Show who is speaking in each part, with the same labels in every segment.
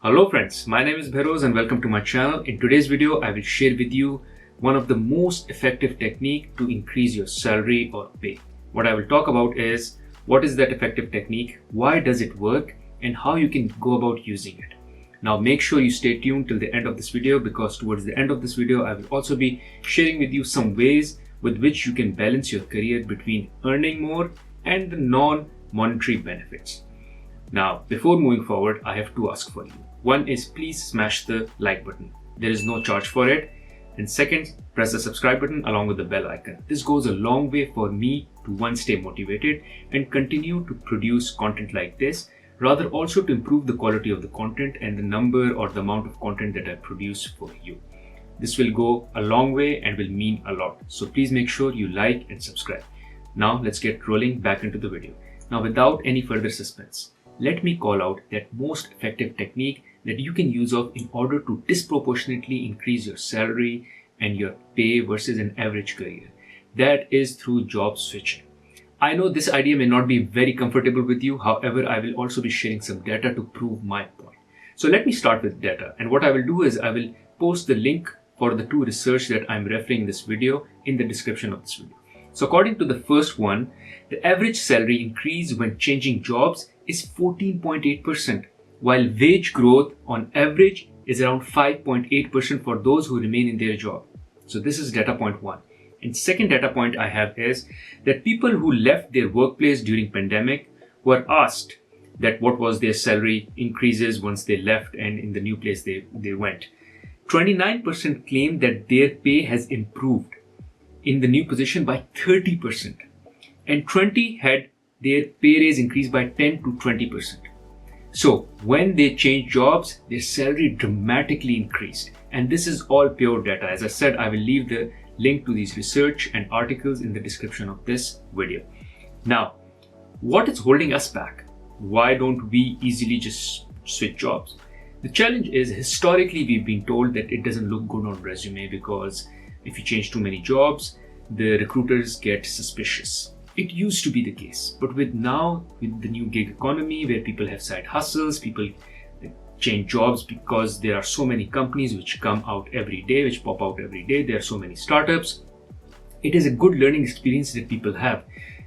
Speaker 1: Hello friends, my name is Bheroz and welcome to my channel. In today's video, I will share with you one of the most effective technique to increase your salary or pay. What I will talk about is what is that effective technique, why does it work, and how you can go about using it. Now make sure you stay tuned till the end of this video because towards the end of this video, I will also be sharing with you some ways with which you can balance your career between earning more and the non-monetary benefits. Now, before moving forward, I have to ask for you. One is please smash the like button. There is no charge for it. And second, press the subscribe button along with the bell icon. This goes a long way for me to one, stay motivated and continue to produce content like this, rather also to improve the quality of the content and the number or the amount of content that I produce for you. This will go a long way and will mean a lot. So please make sure you like and subscribe. Now let's get rolling back into the video. Now without any further suspense, let me call out that most effective technique that you can use of in order to disproportionately increase your salary and your pay versus an average career. That is through job switching. I know this idea may not be very comfortable with you. However, I will also be sharing some data to prove my point. So let me start with data. And what I will do is I will post the link for the two research that I'm referring in this video in the description of this video. So according to the first one, the average salary increase when changing jobs is 14.8%, while wage growth on average is around 5.8% for those who remain in their job. So this is data point one. And second data point I have is that people who left their workplace during pandemic were asked that what was their salary increases once they left and in the new place they went. 29% claimed that their pay has improved in the new position by 30%, and 20 had their pay raise increased by 10 to 20%. So when they changed jobs, their salary dramatically increased. And this is all pure data. As I said, I will leave the link to these research and articles in the description of this video. Now, what is holding us back? Why don't we easily just switch jobs? The challenge is historically we've been told that it doesn't look good on resume because if you change too many jobs, the recruiters get suspicious. It used to be the case, but with the new gig economy where people have side hustles, people change jobs because there are so many companies which come out every day, which pop out every day. There are so many startups. It is a good learning experience that people have.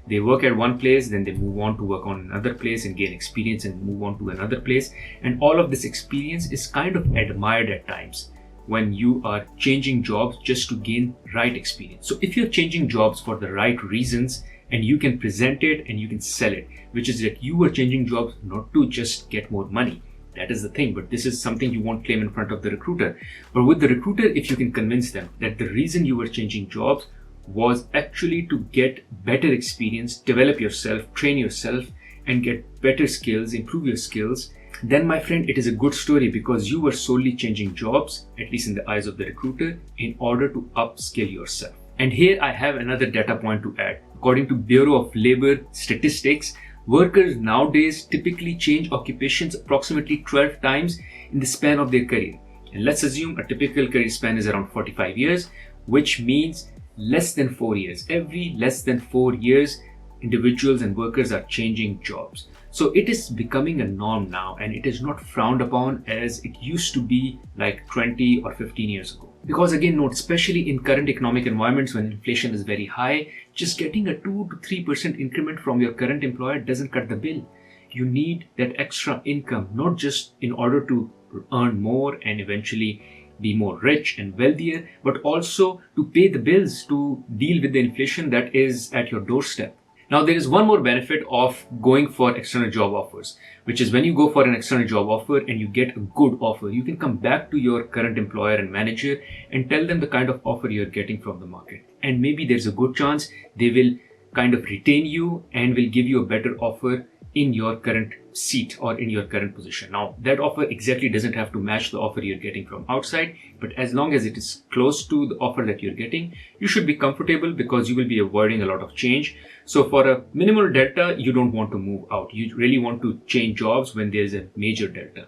Speaker 1: They work at one place, then they move on to work on another place and gain experience and move on to another place. And all of this experience is kind of admired at times when you are changing jobs just to gain right experience. So if you're changing jobs for the right reasons and you can present it and you can sell it, which is that you were changing jobs not to just get more money. That is the thing, but this is something you won't claim in front of the recruiter. But with the recruiter, if you can convince them that the reason you were changing jobs was actually to get better experience, develop yourself, train yourself, and get better skills, improve your skills, then my friend, it is a good story because you were solely changing jobs, at least in the eyes of the recruiter, in order to upskill yourself. And here I have another data point to add. According to Bureau of Labor Statistics, workers nowadays typically change occupations approximately 12 times in the span of their career. And let's assume a typical career span is around 45 years, which means less than 4 years. Every less than 4 years, individuals and workers are changing jobs. So it is becoming a norm now and it is not frowned upon as it used to be like 20 or 15 years ago. Because again, note, especially in current economic environments when inflation is very high, just getting a 2 to 3% increment from your current employer doesn't cut the bill. You need that extra income, not just in order to earn more and eventually be more rich and wealthier, but also to pay the bills to deal with the inflation that is at your doorstep. Now, there is one more benefit of going for external job offers, which is when you go for an external job offer and you get a good offer, you can come back to your current employer and manager and tell them the kind of offer you're getting from the market. And maybe there's a good chance they will kind of retain you and will give you a better offer in your current seat or in your current position. Now, that offer exactly doesn't have to match the offer you're getting from outside, but as long as it is close to the offer that you're getting, you should be comfortable because you will be avoiding a lot of change. So for a minimal delta, you don't want to move out. You really want to change jobs when there's a major delta.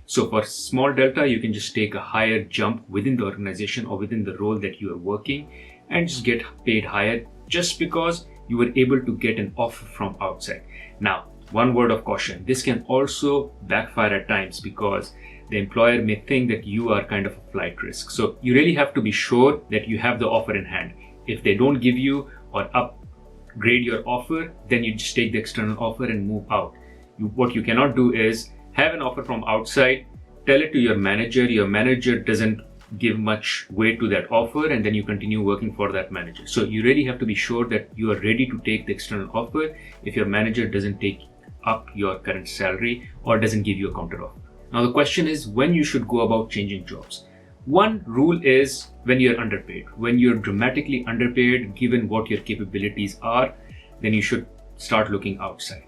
Speaker 1: So for small delta, you can just take a higher jump within the organization or within the role that you are working and just get paid higher just because you were able to get an offer from outside. Now, one word of caution, this can also backfire at times because the employer may think that you are kind of a flight risk. So you really have to be sure that you have the offer in hand. If they don't give you or upgrade your offer, then you just take the external offer and move out. What you cannot do is have an offer from outside, tell it to your manager doesn't give much weight to that offer, and then you continue working for that manager. So you really have to be sure that you are ready to take the external offer if your manager doesn't take up your current salary or doesn't give you a counter offer. Now the question is when you should go about changing jobs. One rule is when you're underpaid. When you're dramatically underpaid, given what your capabilities are, then you should start looking outside.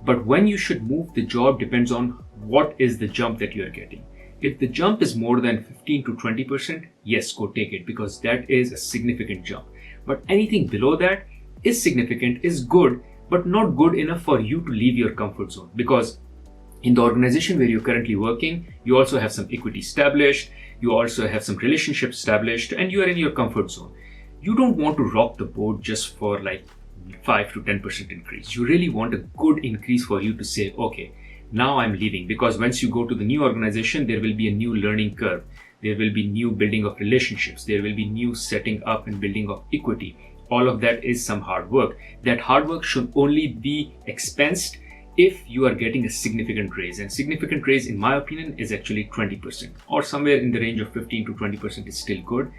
Speaker 1: But when you should move the job depends on what is the jump that you're getting. If the jump is more than 15 to 20%, yes, go take it, because that is a significant jump. But anything below that is significant, is good, but not good enough for you to leave your comfort zone. Because in the organization where you're currently working, you also have some equity established, you also have some relationships established, and you are in your comfort zone. You don't want to rock the boat just for like 5 to 10% increase. You really want a good increase for you to say, okay, now I'm leaving. Because once you go to the new organization, there will be a new learning curve. There will be new building of relationships. There will be new setting up and building of equity. All of that is some hard work. That hard work should only be expensed if you are getting a significant raise. And significant raise, in my opinion, is actually 20%, or somewhere in the range of 15 to 20% is still good.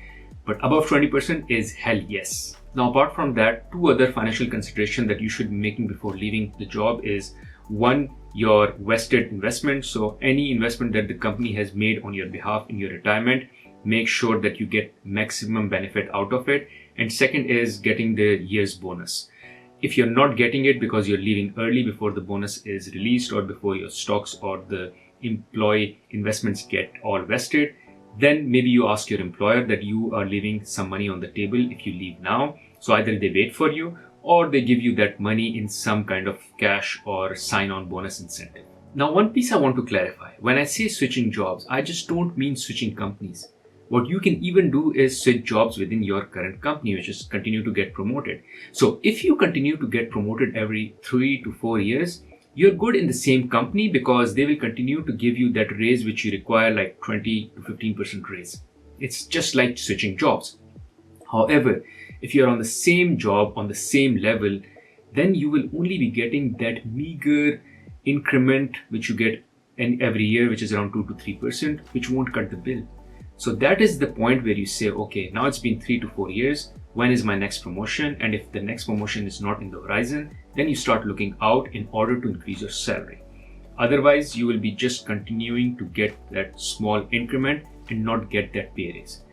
Speaker 1: But above 20% is hell yes. Now, apart from that, two other financial considerations that you should be making before leaving the job is, one, your vested investment. So any investment that the company has made on your behalf in your retirement, make sure that you get maximum benefit out of it. And second is getting the year's bonus. If you're not getting it because you're leaving early before the bonus is released or before your stocks or the employee investments get all vested, then maybe you ask your employer that you are leaving some money on the table if you leave now. So either they wait for you or they give you that money in some kind of cash or sign-on bonus incentive. Now, one piece I want to clarify. When I say switching jobs, I just don't mean switching companies. What you can even do is switch jobs within your current company, which is continue to get promoted. So if you continue to get promoted every 3 to 4 years, you're good in the same company because they will continue to give you that raise which you require, like 20 to 15% raise. It's just like switching jobs. However, if you're on the same job, on the same level, then you will only be getting that meager increment which you get every year, which is around 2 to 3%, which won't cut the bill. So that is the point where you say, okay, now it's been 3 to 4 years. When is my next promotion? And if the next promotion is not in the horizon, then you start looking out in order to increase your salary. Otherwise, you will be just continuing to get that small increment and not get that pay raise.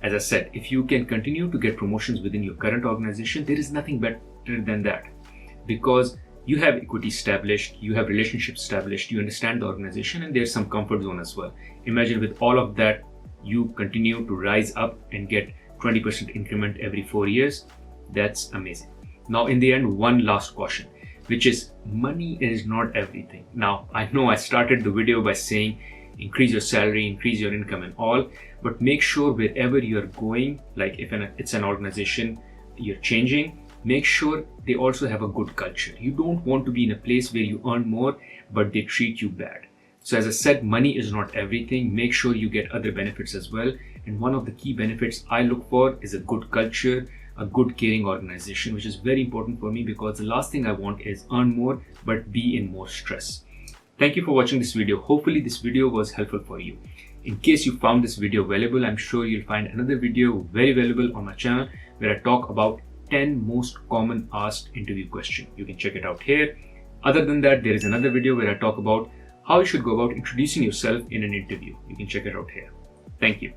Speaker 1: As I said, if you can continue to get promotions within your current organization, there is nothing better than that, because you have equity established, you have relationships established, you understand the organization, and there's some comfort zone as well. Imagine with all of that, you continue to rise up and get 20% increment every 4 years. That's amazing. Now, in the end, one last caution, which is money is not everything. Now, I know I started the video by saying increase your salary, increase your income and all, but make sure wherever you're going, like if it's an organization you're changing, make sure they also have a good culture. You don't want to be in a place where you earn more, but they treat you bad. So as I said, money is not everything. Make sure you get other benefits as well. And one of the key benefits I look for is a good culture, a good caring organization, which is very important for me because the last thing I want is earn more, but be in more stress. Thank you for watching this video. Hopefully this video was helpful for you. In case you found this video valuable, I'm sure you'll find another video very valuable on my channel where I talk about 10 most common asked interview questions. You can check it out here. Other than that, there is another video where I talk about how you should go about introducing yourself in an interview. You can check it out here. Thank you.